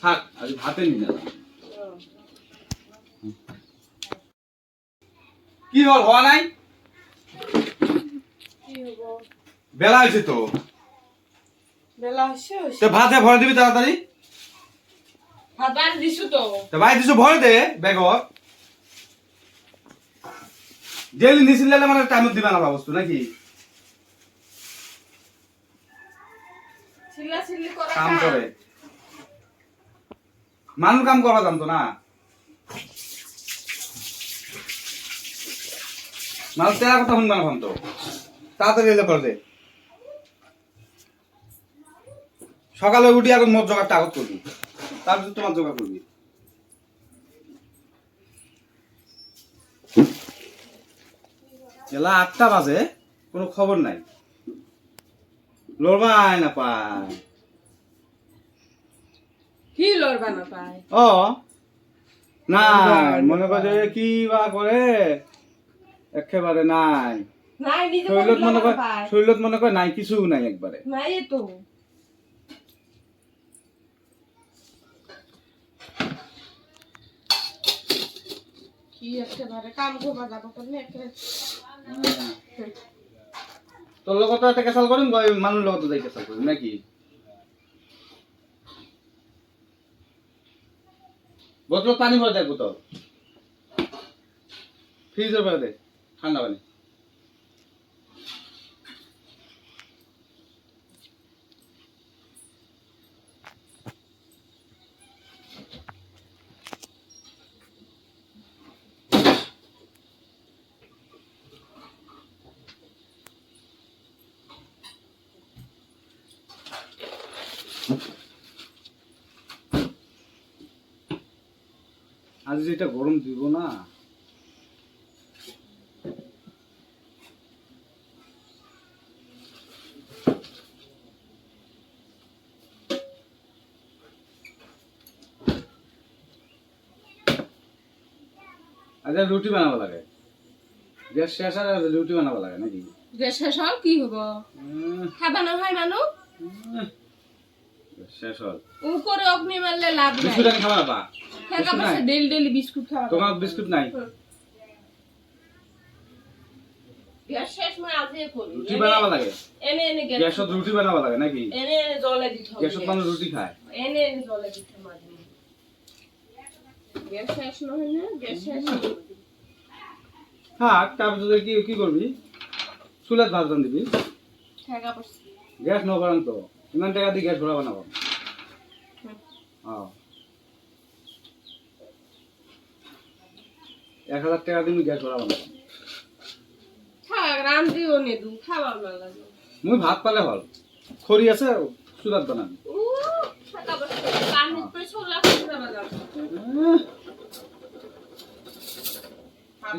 থাক আজ ভাতে নি না কি হল হওয়া নাই কি হবো বেলা হয়েছে তো বেলা হইছে তো ভাতে ভরে দিবি তাড়াতাড়ি ভাত বাড়ি দিছু তো ভাই দিছো ভরে দে বেগর ডেলি নিছিলে মানে টাইমত দিবা না বস্তু নাকি চিল্লা চিল্লি করে কাম করে মানুষ কাম করা জানতো না মানুষ তেরা কথা শুনবা না ভাবতো তাড়াতাড়ি এলে করে দে সকালে উঠি এখন মদ জোগাড়টা আগত করবি তারপর তোমার জোগাড় করবি বেলা 8টা বাজে কোনো খবর নাই লড়বাই না পায় কি লড়বা না পায় ও না মনে করে কি বা করে একেবারে নাই নাই নিজে শরীরত মনে করে পায় শরীরত মনে করে নাই কিছু নাই একবারে নাই তো কি একেবারে কাম করবা যাবো কেন একেবারে তোর লগত একটা কেসাল করিম মানুষ লগত যাই কেসাল করিম নাকি বোতল পানি ভরে দেখবো তো ফ্রিজের ভরে দে ঠান্ডা পানি আজ যেটা গরম দিব না আজ রুটি বানাবো লাগে গ্যাস শেষ আর রুটি বানাবো লাগে নাকি গ্যাস শেষ হল কি হবো খাবা না হয় মানুষ শেষ হল ও করে অগ্নি মারলে লাভ নাই বিস্কুট আমি খাবো না পা খাকা পাশে ডেলি বিস্কুট খাওয়া তোমার বিস্কুট নাই গ্যাস শেষ মানে আজকে করি রুটি বানাবো লাগে এনে এনে গ্যাসত রুটি বানাবো লাগে নাকি এনে এনে জলে দিতে হবে গ্যাসত মানুষ রুটি খায় এনে এনে জলে দিতে মাঝে গ্যাস শেষ না হয় না গ্যাস শেষ থাক তারপর তুই কি কি করবি চুলাত ভাত রান্ধিবি খাকা পাশে গ্যাস নবারান তো ইমান টাকা দিয়ে গ্যাস ভরা বানাবো হ্যাঁ 1000 টাকা দিয়ে গ্যাস ভরা বানাবো থাক রান্ধিও নে দু খাওয়া না লাগে মুই ভাত পালে হল খড়ি আছে চুলাত বানাবি ও খাকা পাশে পানি পরে ছোলা খাওয়া যাবে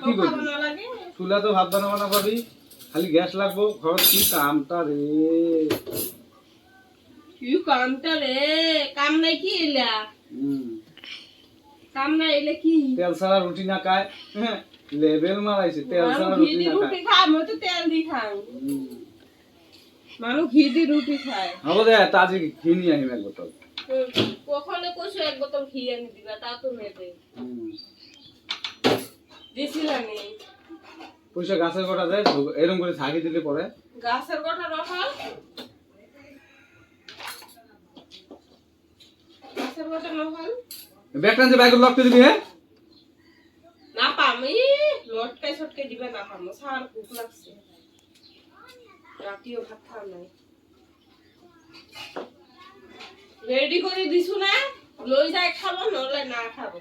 কি করবি চুলা তো ভাত বানাবো না পাবি খালি গ্যাস লাগবো ঘর কি কামটা রে কি কামটা রে কাম নাই কি এলা কাম না এলে কি তেল ছাড়া রুটি না খায় লেভেল মারাইছে তেল ছাড়া রুটি না রুটি খায় খায় মই তো তেল দি খাই মানুষ ঘি দি রুটি খায় হবো দে তাজি ঘি নিয়ে আহিম এক বোতল কখনো কইছো এক বোতল ঘি এনে দিবা তা তো নেবে দিছিলানি পয়সা গাছের গোটা যায় এরকম করে ছাগি দিলে পরে গাছের গোটা রফাল গাছের গোটা রফাল ব্যাগটা যে বাইকে লকতে দিবি হ্যাঁ না পামি লটকাই ছটকাই দিবে না পামো সার ভুক লাগছে রাতিও ভাত খাওয়া নাই রেডি করে দিছু না লই যাই খাবো নলে না খাবো